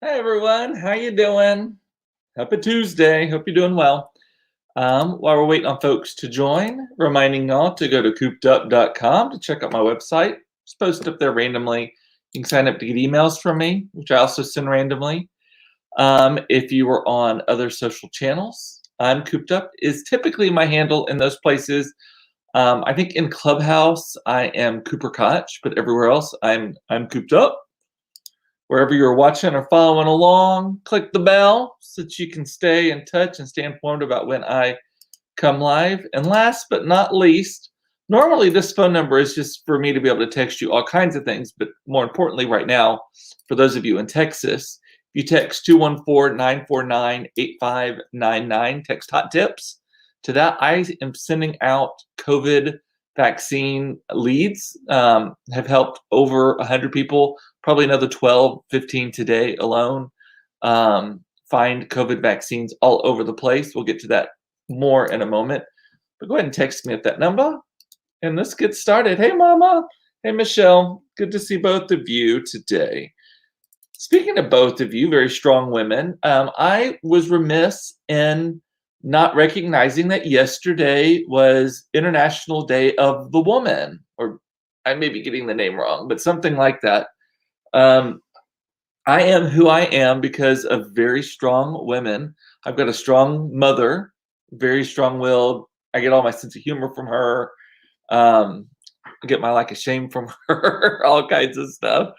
Hi everyone, how you doing? Happy Tuesday. Hope you're doing well. While we're waiting on folks to join, reminding y'all to go to coopedup.com to check out my website. It's posted up there randomly. You can sign up to get emails from me, which I also send randomly. If you were on other social channels, I'm Cooped Up is typically my handle in those places. I think in Clubhouse I am Cooper Koch, but everywhere else I'm Cooped Up. Wherever you're watching or following along, click the bell so that you can stay in touch and stay informed about when I come live. And last but not least, normally this phone number is just for me to be able to text you all kinds of things, but more importantly, right now, for those of you in Texas, if you text 214-949-8599, text hot tips. To that, I am sending out COVID vaccine leads, have helped over 100 people, probably another 12, 15 today alone, find COVID vaccines all over the place. We'll get to that more in a moment. But go ahead and text me at that number, and let's get started. Hey, Mama. Hey, Michelle. Good to see both of you today. Speaking of both of you, very strong women, I was remiss in not recognizing that yesterday was International Day of the Woman, or I may be getting the name wrong, but something like that. Um, I am who I am because of very strong women. I've got a strong mother, very strong-willed. I get all my sense of humor from her. I get my lack of shame from her, all kinds of stuff,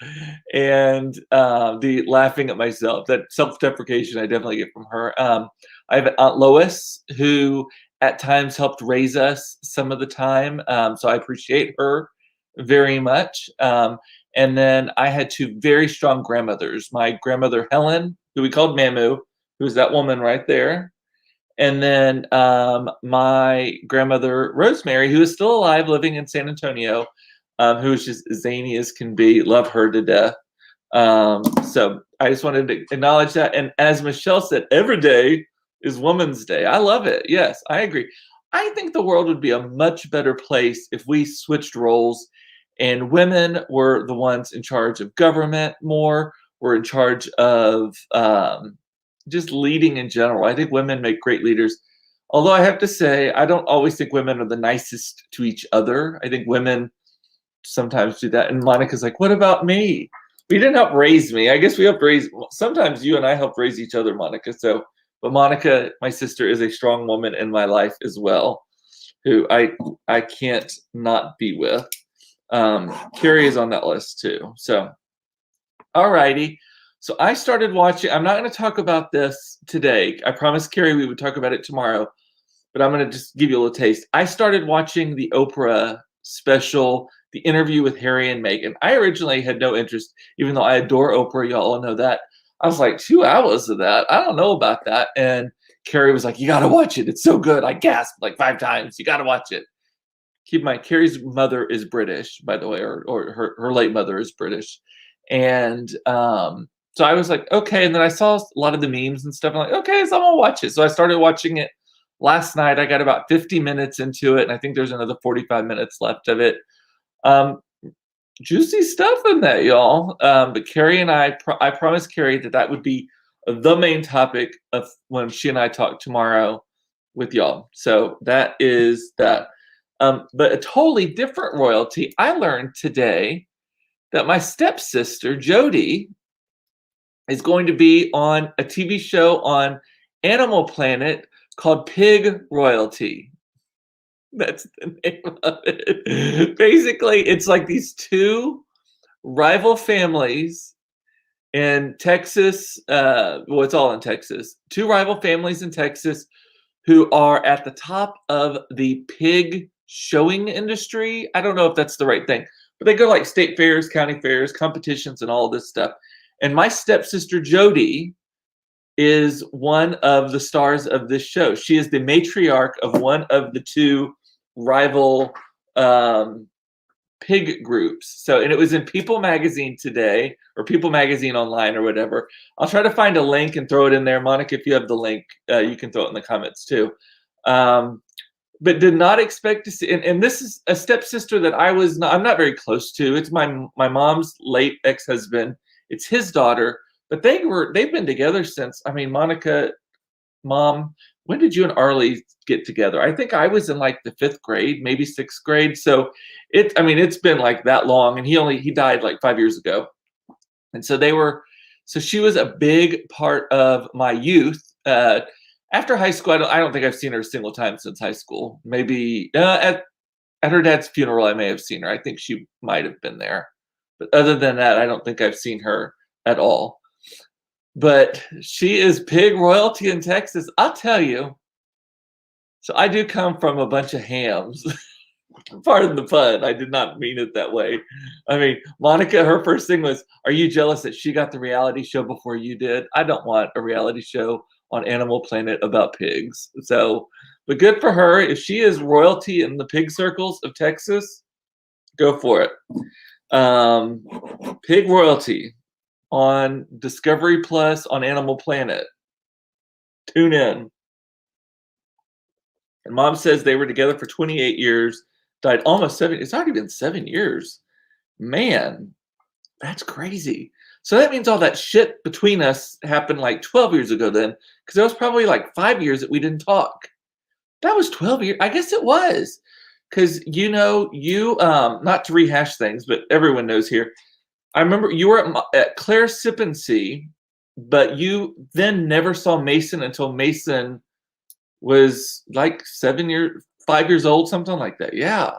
and the laughing at myself, that self-deprecation, I definitely get from her. I have Aunt Lois who at times helped raise us some of the time, so I appreciate her very much. And then I had two very strong grandmothers. My grandmother Helen, who we called Mamu, who's that woman right there. And then my grandmother Rosemary, who is still alive, living in San Antonio, who is just zany as can be. Love her to death. So I just wanted to acknowledge that. And as Michelle said, every day is Women's Day. I love it. Yes, I agree. I think the world would be a much better place if we switched roles and women were the ones in charge of government more, were in charge of just leading in general. I think women make great leaders. Although I have to say, I don't always think women are the nicest to each other. I think women sometimes do that. And Monica's like, what about me? We didn't help raise me. I guess we helped raise, sometimes you and I helped raise each other, Monica. So, but Monica, my sister, is a strong woman in my life as well, who I can't not be with. Carrie is on that list too. So, all righty. So I started watching. I'm not going to talk about this today. I promised Carrie we would talk about it tomorrow, but I'm going to just give you a little taste. I started watching the Oprah special, The Interview with Harry and Meghan. I originally had no interest, even though I adore Oprah. Y'all all know that. I was like, 2 hours of that? I don't know about that. And Carrie was like, you got to watch it. It's so good. I gasped like 5 times. You got to watch it. Keep in mind, Carrie's mother is British, by the way, or her late mother is British. And so I was like, okay. And then I saw a lot of the memes and stuff. I'm like, okay, so I'm gonna watch it. So I started watching it last night. I got about 50 minutes into it, and I think there's another 45 minutes left of it. Um, Juicy stuff in that, y'all. But Carrie and I promised Carrie that would be the main topic of when she and I talk tomorrow with y'all. So that is that. But a totally different royalty. I learned today that my stepsister Jody is going to be on a TV show on Animal Planet called Pig Royalty. That's the name of it. Basically, it's like these two rival families in Texas. Well, it's all in Texas. Two rival families in Texas who are at the top of the pig showing industry. I don't know if that's the right thing, but they go to like state fairs, county fairs, competitions, and all this stuff. And my stepsister Jody is one of the stars of this show. She is the matriarch of one of the two rival pig groups. So, and it was in People Magazine today, or People Magazine online, or whatever. I'll try to find a link and throw it in there. Monica, if you have the link, you can throw it in the comments too. But did not expect to see, and this is a stepsister that I'm not very close to. It's my mom's late ex-husband. It's his daughter but they've been together since, I mean, Monica, mom, when did you and Arlie get together? I think I was in like the 5th grade, maybe 6th grade. So I mean, it's been like that long, and he died like 5 years ago. And so so she was a big part of my youth. After high school, I don't think I've seen her a single time since high school. Maybe at her dad's funeral, I may have seen her. I think she might have been there. But other than that, I don't think I've seen her at all. But she is pig royalty in Texas. I'll tell you. So I do come from a bunch of hams. Pardon the pun. I did not mean it that way. I mean, Monica, her first thing was, are you jealous that she got the reality show before you did? I don't want a reality show on Animal Planet about pigs. So, but good for her. If she is royalty in the pig circles of Texas, go for it. Pig royalty on Discovery Plus on Animal Planet. Tune in. And mom says they were together for 28 years, died almost 7. It's already been 7 years. Man, that's crazy. So that means all that shit between us happened like 12 years ago then, because there was probably like 5 years that we didn't talk. That was 12 years. I guess it was. Because, not to rehash things, but everyone knows here. I remember you were at Claire Sip and See, but you then never saw Mason until Mason was like 5 years old, something like that. Yeah.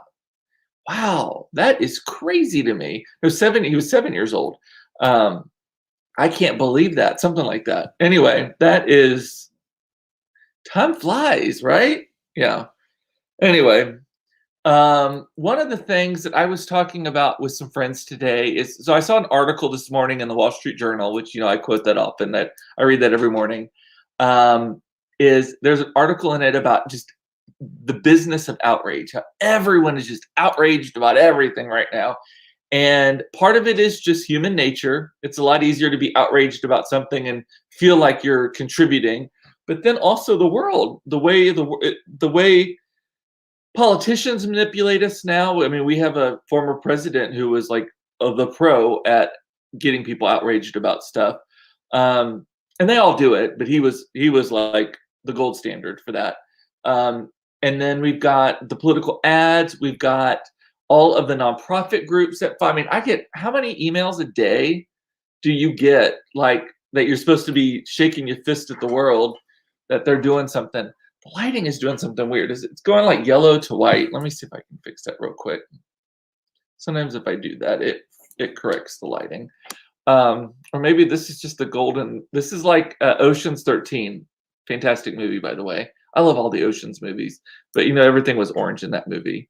Wow. That is crazy to me. He was 7 years old. I can't believe that. Something like that. Anyway, time flies, right? Yeah. Anyway, one of the things that I was talking about with some friends today is, so I saw an article this morning in the Wall Street Journal, which, I quote that often, that I read that every morning. There's an article in it about just the business of outrage, how everyone is just outraged about everything right now. And part of it is just human nature. It's a lot easier to be outraged about something and feel like you're contributing. But then also the world, the way politicians manipulate us now. I mean, we have a former president who was like the pro at getting people outraged about stuff. And they all do it, but he was like the gold standard for that. And then we've got the political ads. We've got all of the nonprofit groups that, I mean, I get, how many emails a day do you get like that you're supposed to be shaking your fist at the world that they're doing something? The lighting is doing something weird. It's going like yellow to white. Let me see if I can fix that real quick. Sometimes if I do that, it corrects the lighting. Or maybe this is just the golden. This is like Ocean's 13. Fantastic movie, by the way. I love all the Ocean's movies, but everything was orange in that movie.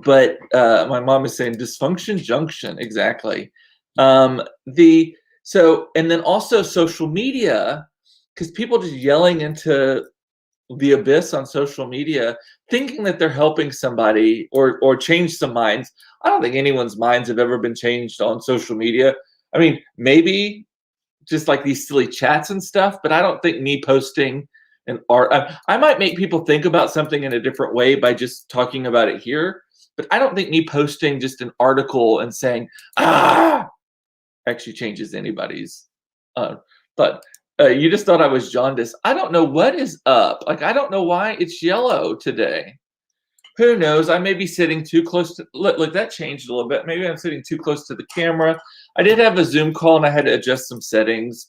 But my mom is saying dysfunction junction, exactly. And then also social media, because people just yelling into the abyss on social media, thinking that they're helping somebody or change some minds. I don't think anyone's minds have ever been changed on social media. I mean, maybe just like these silly chats and stuff, but I don't think me posting an art. I might make people think about something in a different way by just talking about it here, but I don't think me posting just an article and saying actually changes anybody's. But you just thought I was jaundiced. I don't know what is up. Like, I don't know why it's yellow today. Who knows? I may be sitting too close to, look, that changed a little bit. Maybe I'm sitting too close to the camera. I did have a Zoom call and I had to adjust some settings.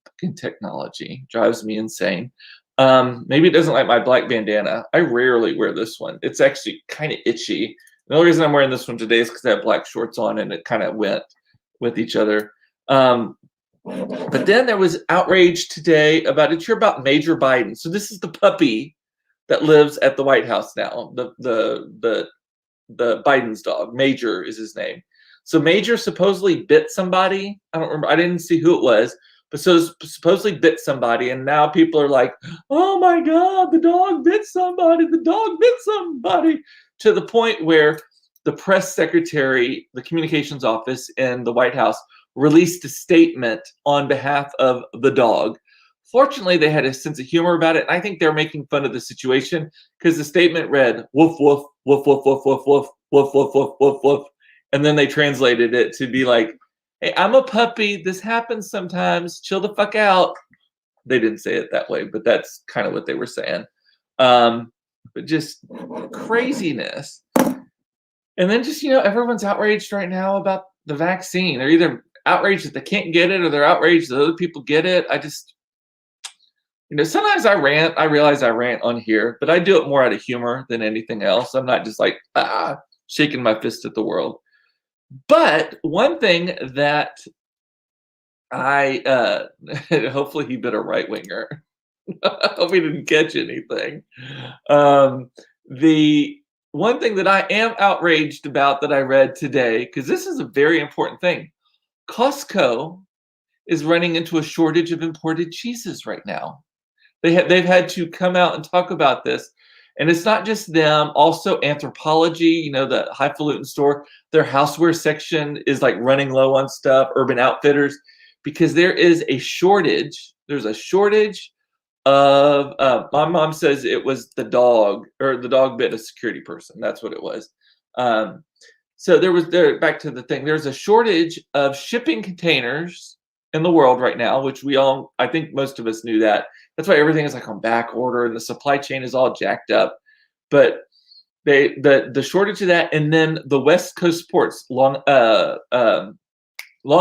Fucking technology drives me insane. Maybe it doesn't like my black bandana. I rarely wear this one. It's actually kind of itchy. The only reason I'm wearing this one today is because I have black shorts on and it kind of went with each other. But then there was outrage today about Major Biden. So this is the puppy that lives at the White House now. The Biden's dog. Major is his name. So Major supposedly bit somebody. I don't remember. I didn't see who it was, but supposedly bit somebody, and now people are like, "Oh my God, the dog bit somebody! The dog bit somebody!" To the point where the press secretary, the communications office in the White House, released a statement on behalf of the dog. Fortunately, they had a sense of humor about it, and I think they're making fun of the situation because the statement read, "Woof, woof, woof, woof, woof, woof, woof, woof, woof, woof, woof, woof," and then they translated it to be like, Hey, I'm a puppy. This happens sometimes. Chill the fuck out. They didn't say it that way, but that's kind of what they were saying. But just craziness. And then just, everyone's outraged right now about the vaccine. They're either outraged that they can't get it or they're outraged that other people get it. I just, sometimes I rant. I realize I rant on here, but I do it more out of humor than anything else. I'm not just like, shaking my fist at the world. But one thing that I hopefully he bit a right winger. Hope he didn't catch anything. The one thing that I am outraged about that I read today, because this is a very important thing. Costco is running into a shortage of imported cheeses right now. They've had to come out and talk about this. And it's not just them, also Anthropologie, the highfalutin store, their houseware section is like running low on stuff, Urban Outfitters, because there is a shortage. There's a shortage of, my mom says it was the dog, or the dog bit a security person. That's what it was. So back to the thing, there's a shortage of shipping containers in the world right now, which I think most of us knew that. That's why everything is like on back order and the supply chain is all jacked up. But the shortage of that, and then the West Coast ports, Long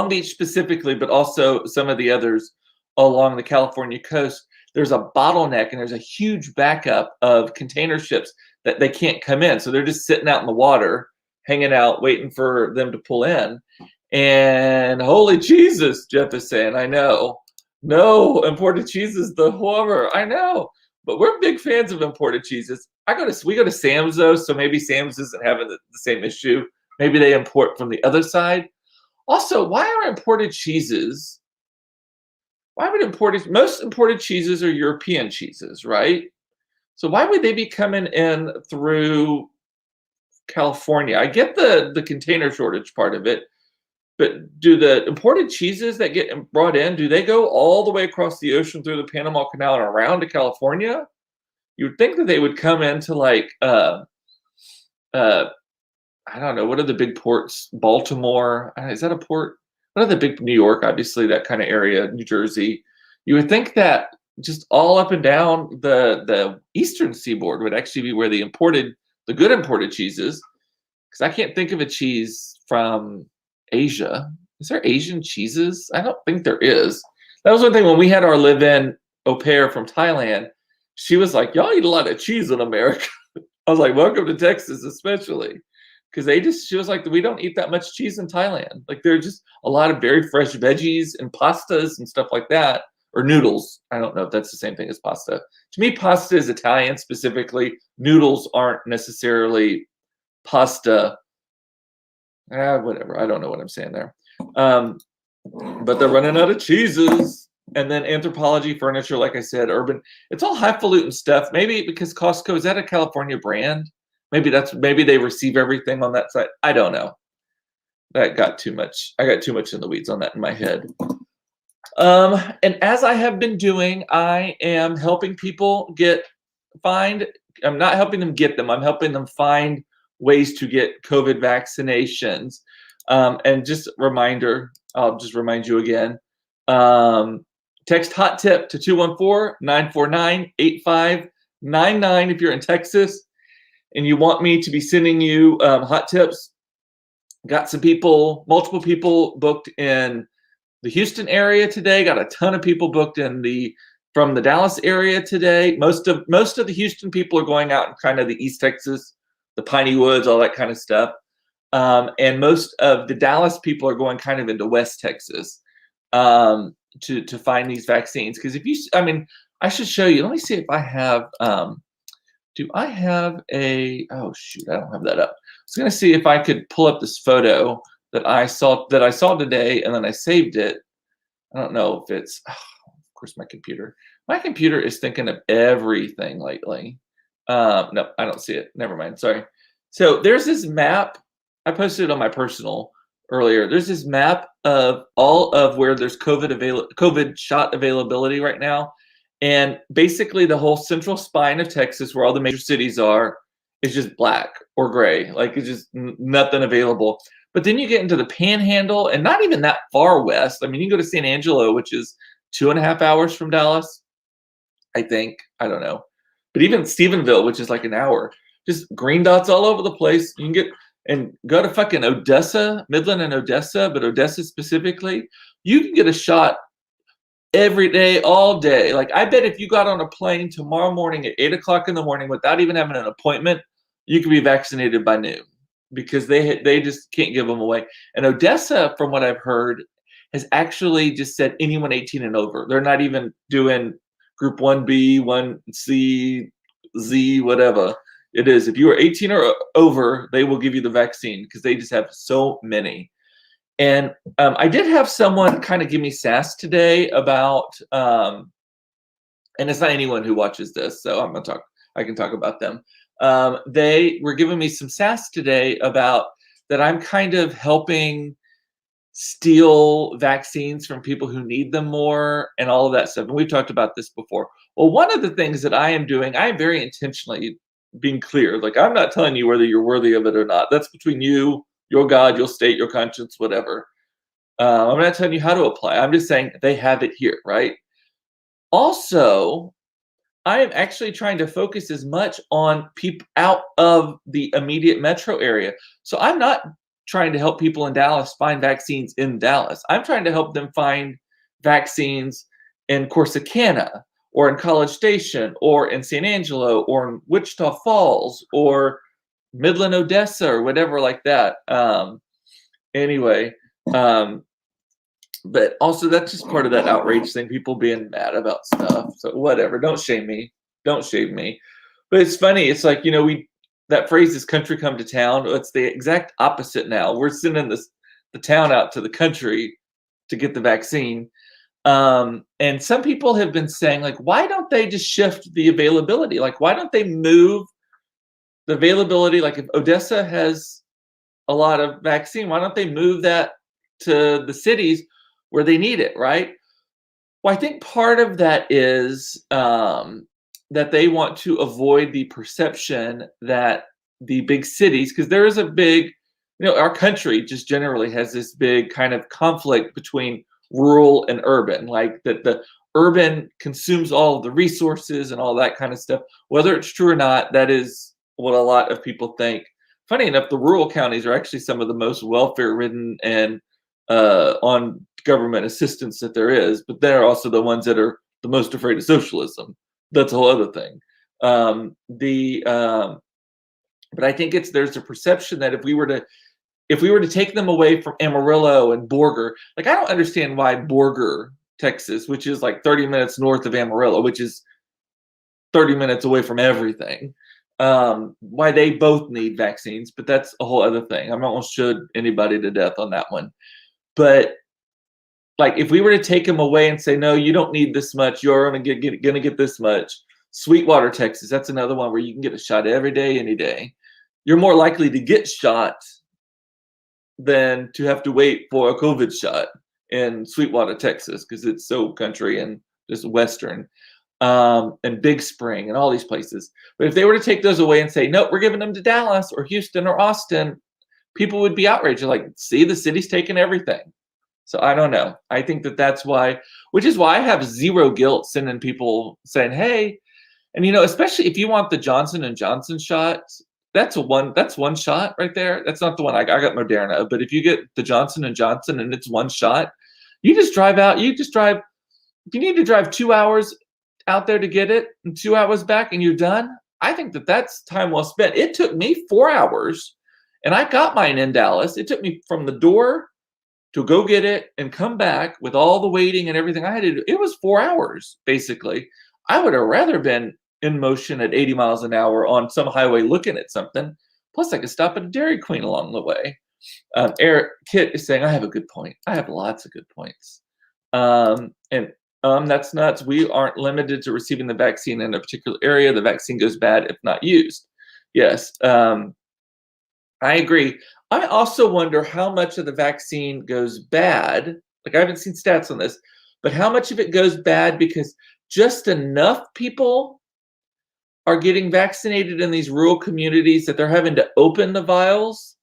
Beach specifically, but also some of the others along the California coast, there's a bottleneck and there's a huge backup of container ships that they can't come in. So they're just sitting out in the water, hanging out, waiting for them to pull in. And holy Jesus, Jeff is saying, I know. No, imported cheese is the horror. I know. But we're big fans of imported cheeses. We go to Sam's though, so maybe Sam's isn't having the same issue. Maybe they import from the other side. Also, why would most imported cheeses are European cheeses, right? So why would they be coming in through California? I get the container shortage part of it, but do the imported cheeses that get brought in, do they go all the way across the ocean through the Panama Canal and around to California? You'd think that they would come into like, I don't know, what are the big ports? Baltimore, is that a port? What are the big, New York, obviously, that kind of area, New Jersey. You would think that just all up and down the eastern seaboard would actually be where the good imported cheeses, because I can't think of a cheese from Asia. Is there Asian cheeses? I don't think there is. That was one thing when we had our live-in au pair from Thailand. She was like, y'all eat a lot of cheese in America. I was like, welcome to Texas, especially. Because she was like, we don't eat that much cheese in Thailand. Like, there are just a lot of very fresh veggies and pastas and stuff like that, or noodles. I don't know if that's the same thing as pasta. To me, pasta is Italian specifically. Noodles aren't necessarily pasta. Whatever. I don't know what I'm saying there. But they're running out of cheeses. And then Anthropologie furniture, like I said, Urban. It's all highfalutin stuff. Maybe because Costco, is that a California brand? Maybe they receive everything on that side. I don't know. That got too much. I got too much in the weeds on that in my head. And as I have been doing, I am helping people I'm not helping them get them. I'm helping them find ways to get COVID vaccinations. And just a reminder, I'll just remind you again. Text hot tip to 214-949-8599 if you're in Texas and you want me to be sending you hot tips. Got multiple people booked in the Houston area today. Got a ton of people booked from the Dallas area today. Most of the Houston people are going out in kind of the East Texas, the Piney Woods, all that kind of stuff. And most of the Dallas people are going kind of into West Texas to find these vaccines. Because I should show you. Let me see if I have. Do I have oh shoot, I don't have that up. I was gonna see if I could pull up this photo that I saw today, and then I saved it. I don't know if it's, of course, my computer is thinking of everything lately. No, I don't see it. Never mind. Sorry. So there's this map. I posted it on my personal earlier. There's this map of all of where there's COVID shot availability right now. And basically the whole central spine of Texas, where all the major cities are, is just black or gray. Like, it's just nothing available. But then you get into the Panhandle, and not even that far west. I mean, you can go to San Angelo, which is 2.5 hours from Dallas, I think. I don't know. But even Stephenville, which is like an hour, just green dots all over the place. You can get and go to fucking Odessa, Midland and Odessa, but Odessa specifically, you can get a shot every day, all day. Like, I bet if you got on a plane tomorrow morning at 8 o'clock in the morning without even having an appointment, you could be vaccinated by noon, because they just can't give them away. And Odessa, from what I've heard, has actually just said anyone 18 and over. They're not even doing group 1B, 1C, Z, whatever it is. If you are 18 or over, they will give you the vaccine, because they just have so many. And I did have someone kind of give me sass today about, and it's not anyone who watches this, so I can talk about them. They were giving me some sass today about that I'm kind of helping steal vaccines from people who need them more and all of that stuff. And we've talked about this before. Well, one of the things that I am doing, I am very intentionally being clear. Like, I'm not telling you whether you're worthy of it or not. That's between you, your God, your state, your conscience, whatever. I'm not telling you how to apply. I'm just saying they have it here, right? Also, I am actually trying to focus as much on people out of the immediate metro area. So I'm not trying to help people in Dallas find vaccines in Dallas. I'm trying to help them find vaccines in Corsicana, or in College Station, or in San Angelo, or in Wichita Falls, or Midland, Odessa, or whatever like that. Anyway, but also that's just part of that outrage thing, people being mad about stuff. So whatever, don't shame me. Don't shame me. But it's funny, it's like, that phrase is country come to town. It's the exact opposite now. We're sending the town out to the country to get the vaccine. And some people have been saying, like, why don't they just shift the availability? Like, why don't they move the availability? Like, if Odessa has a lot of vaccine, why don't they move that to the cities where they need it, right? Well, I think part of that is that they want to avoid the perception that the big cities, because there is a big, our country just generally has this big kind of conflict between rural and urban, like that the urban consumes all of the resources and all that kind of stuff. Whether it's true or not, that is what a lot of people think. Funny enough, the rural counties are actually some of the most welfare-ridden and on government assistance that there is, but they're also the ones that are the most afraid of socialism. That's a whole other thing. But I think there's a perception that if we were to take them away from Amarillo and Borger, like, I don't understand why Borger, Texas, which is like 30 minutes north of Amarillo, which is 30 minutes away from everything, why they both need vaccines, but that's a whole other thing. I'm not going to shoot anybody to death on that one. But like, if we were to take them away and say, no, you don't need this much, you're gonna get this much. Sweetwater, Texas, that's another one where you can get a shot every day, any day. You're more likely to get shot than to have to wait for a COVID shot in Sweetwater, Texas, because it's so country and just Western, and Big Spring and all these places. But if they were to take those away and say, no, we're giving them to Dallas or Houston or Austin, people would be outraged. Like, see, the city's taking everything. So I don't know. I think that's why, which is why I have zero guilt sending people saying, hey, and especially if you want the Johnson & Johnson shot, that's one shot right there. That's not the one I got Moderna, but if you get the Johnson & Johnson and it's one shot, you just drive out. If you need to drive 2 hours out there to get it and 2 hours back and you're done, I think that's time well spent. It took me 4 hours and I got mine in Dallas. It took me from the door to go get it and come back with all the waiting and everything I had to do. It was 4 hours, basically. I would have rather been in motion at 80 miles an hour on some highway looking at something. Plus, I could stop at a Dairy Queen along the way. Eric Kit is saying, I have a good point. I have lots of good points. That's nuts. We aren't limited to receiving the vaccine in a particular area. The vaccine goes bad if not used. Yes, I agree. I also wonder how much of the vaccine goes bad. Like, I haven't seen stats on this, but how much of it goes bad because just enough people are getting vaccinated in these rural communities that they're having to open the vials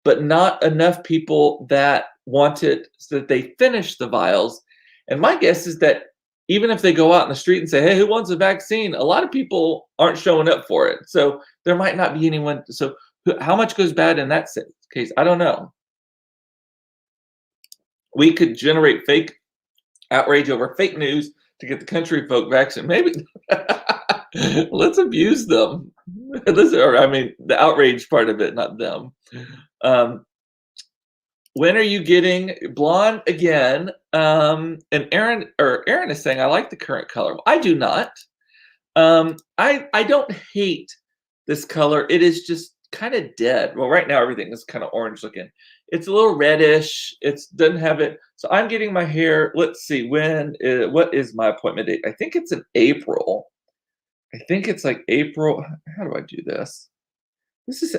but not enough people that want it so that they finish the vials. And my guess is that even if they go out in the street and say, hey, who wants a vaccine? A lot of people aren't showing up for it. So there might not be anyone. So how much goes bad in that case? I don't know. We could generate fake outrage over fake news to get the country folk vaccinated. Maybe let's abuse them. I mean, the outrage part of it, not them. When are you getting blonde again? And Aaron is saying, I like the current color. I do not. I don't hate this color. It is just kind of dead. Well, right now everything is kind of orange looking. It's a little reddish. It doesn't have it. So I'm getting my hair. Let's see what is my appointment date? I think it's in April. I think it's like April. How do I do this?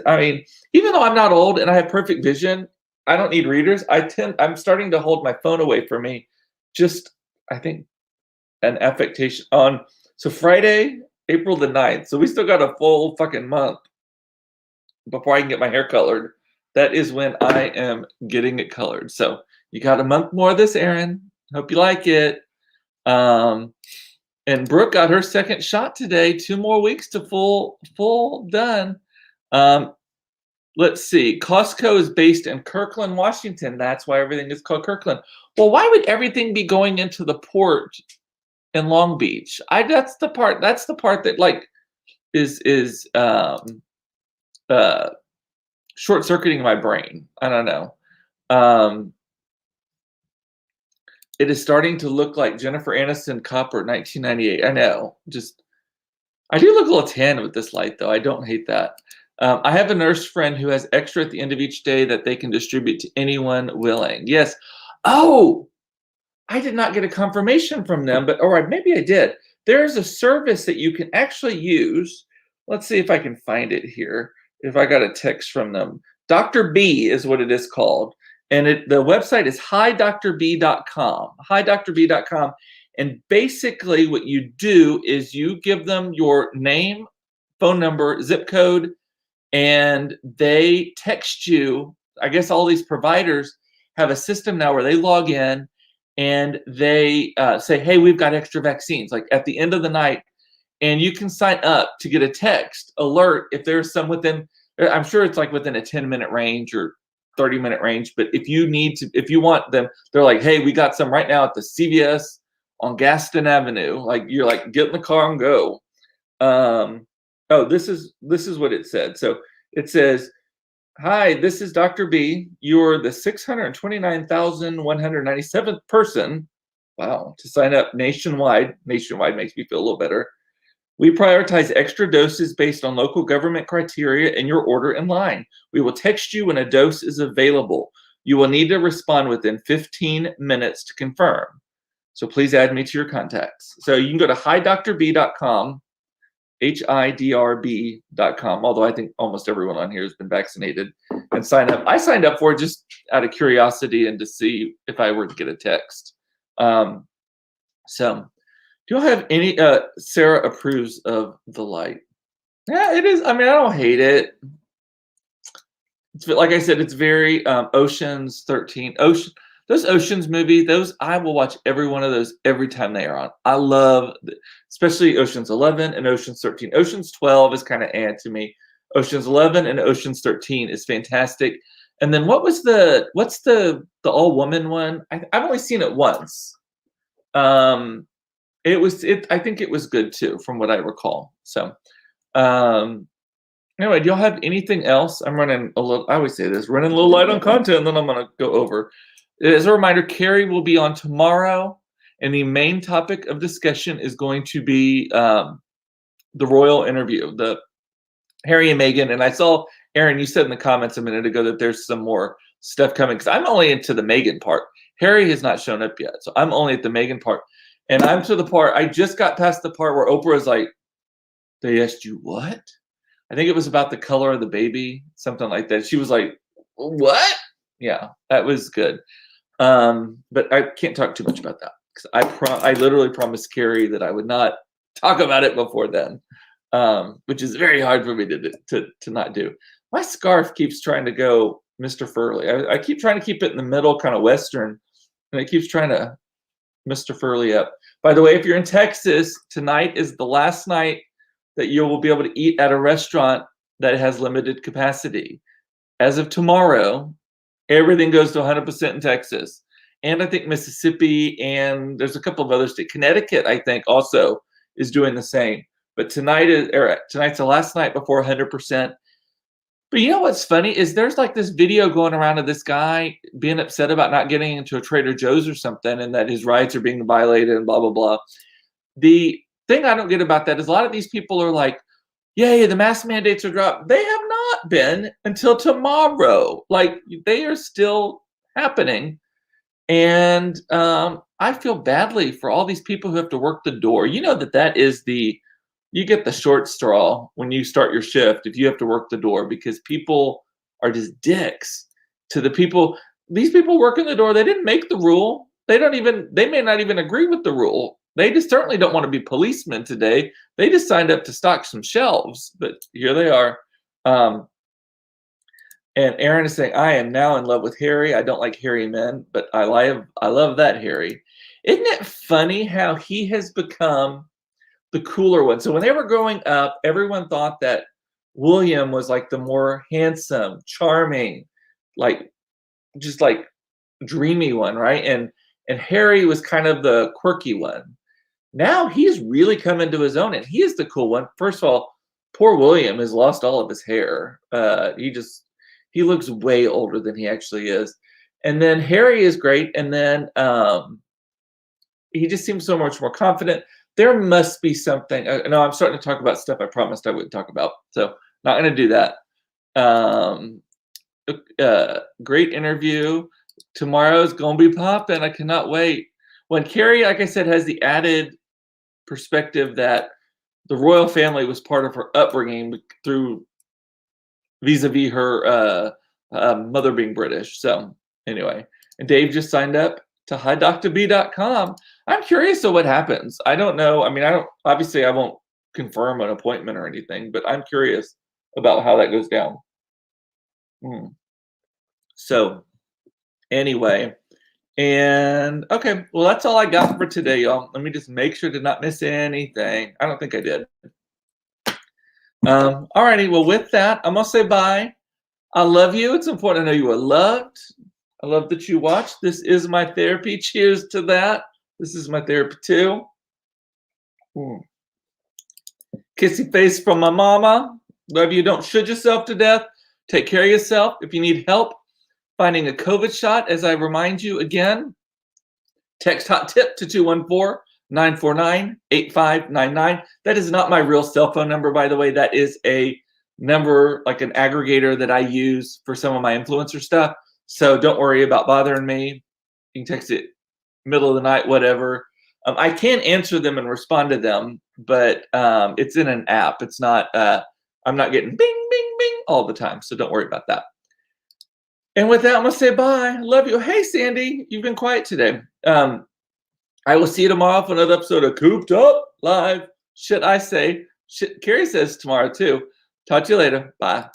I mean, even though I'm not old and I have perfect vision, I don't need readers. I'm starting to hold my phone away from me. Just, I think, an affectation on. So Friday, April the 9th. So we still got a full fucking month before I can get my hair colored. That is when I am getting it colored. So you got a month more of this, Aaron. Hope you like it. And Brooke got her second shot today. 2 more weeks to full done. Let's see. Costco is based in Kirkland, Washington. That's why everything is called Kirkland. Well, why would everything be going into the port in Long Beach? That's the part that like is short-circuiting my brain. I don't know. It is starting to look like Jennifer Aniston Copper 1998. I know. I do look a little tan with this light, though. I don't hate that. I have a nurse friend who has extra at the end of each day that they can distribute to anyone willing. Yes. Oh, I did not get a confirmation from them, or maybe I did. There's a service that you can actually use. Let's see if I can find it here. If I got a text from them. Dr. B is what it is called. And the website is hidrb.com. Hidrb.com. And basically what you do is you give them your name, phone number, zip code, and they text you. I guess all these providers have a system now where they log in and they say, hey, we've got extra vaccines, like at the end of the night. And you can sign up to get a text alert if there's some within, I'm sure it's like within a 10-minute range or 30-minute range. But if you want them, they're like, hey, we got some right now at the CVS on Gaston Avenue. Like, you're like, get in the car and go. Oh, this is what it said. So it says, hi, this is Dr. B. You're the 629,197th person. Wow, to sign up nationwide. Nationwide makes me feel a little better. We prioritize extra doses based on local government criteria and your order in line. We will text you when a dose is available. You will need to respond within 15 minutes to confirm. So please add me to your contacts. So you can go to hidrb.com, hidrb.com, although I think almost everyone on here has been vaccinated, and sign up. I signed up for it just out of curiosity and to see if I were to get a text. So do you have any, Sarah approves of the light. Yeah, it is. I mean, I don't hate it. It's like I said, it's very Ocean's 13. Those Ocean's movies, I will watch every one of those every time they are on. I love, especially Ocean's 11 and Ocean's 13. Ocean's 12 is kind of to me. Ocean's 11 and Ocean's 13 is fantastic. And then what's the all-woman one? I've only seen it once. I think it was good too, from what I recall. So, anyway, do y'all have anything else? I'm running a little. I always say this, running a little light on content, and then I'm gonna go over. As a reminder, Carrie will be on tomorrow, and the main topic of discussion is going to be the royal interview, the Harry and Meghan. And I saw, Aaron, you said in the comments a minute ago that there's some more stuff coming, because I'm only into the Meghan part. Harry has not shown up yet, so I'm only at the Meghan part. And I'm to the part, I just got past the part where Oprah is like, they asked you what? I think it was about the color of the baby, something like that. She was like, what? Yeah, that was good. But I can't talk too much about that, because I literally promised Carrie that I would not talk about it before then, which is very hard for me to not do. My scarf keeps trying to go Mr. Furley. I keep trying to keep it in the middle, kind of Western, and it keeps trying to Mr. Furley up. By the way, if you're in Texas, tonight is the last night that you will be able to eat at a restaurant that has limited capacity. As of tomorrow, everything goes to 100% in Texas. And I think Mississippi, and there's a couple of other states. Connecticut, I think, also is doing the same. But tonight's the last night before 100%. But you know what's funny is there's like this video going around of this guy being upset about not getting into a Trader Joe's or something, and that his rights are being violated and blah, blah, blah. The thing I don't get about that is a lot of these people are like, yay, the mask mandates are dropped. They have not been until tomorrow. Like, they are still happening. And I feel badly for all these people who have to work the door. You know that is you get the short straw when you start your shift if you have to work the door, because people are just dicks to the people. These people working the door, they didn't make the rule. They may not even agree with the rule. They just certainly don't want to be policemen today. They just signed up to stock some shelves, but here they are. And Aaron is saying, I am now in love with Harry. I don't like hairy men, but I love that Harry. Isn't it funny how he has become the cooler one? So when they were growing up, everyone thought that William was like the more handsome, charming, like just like dreamy one, right? And Harry was kind of the quirky one. Now he's really come into his own, and he is the cool one. First of all, poor William has lost all of his hair. He looks way older than he actually is. And then Harry is great. And then he just seems so much more confident. There must be something. No, I'm starting to talk about stuff I promised I wouldn't talk about. So not going to do that. Great interview. Tomorrow's going to be popping. I cannot wait. When Carrie, like I said, has the added perspective that the royal family was part of her upbringing through vis-a-vis her mother being British. So anyway, and Dave just signed up to HiDoctorB.com. I'm curious of what happens. I don't know. I mean, obviously I won't confirm an appointment or anything, but I'm curious about how that goes down. So anyway, and okay, well, that's all I got for today, y'all. Let me just make sure to not miss anything. I don't think I did. Alrighty, well, with that, I'm gonna say bye. I love you. It's important to know you are loved. I love that you watched. This is my therapy. Cheers to that. This is my therapy too. Kissy face from my mama. Love you. Don't shoot yourself to death. Take care of yourself. If you need help finding a COVID shot, as I remind you again, text hot tip to 214-949-8599. That is not my real cell phone number, by the way. That is a number, like an aggregator that I use for some of my influencer stuff. So don't worry about bothering me. You can text it middle of the night, whatever. I can answer them and respond to them, but it's in an app. It's not, I'm not getting bing, bing, bing all the time. So don't worry about that. And with that, I'm going to say bye. Love you. Hey, Sandy, you've been quiet today. I will see you tomorrow for another episode of Cooped Up Live. Should I say? Carrie says tomorrow too. Talk to you later. Bye.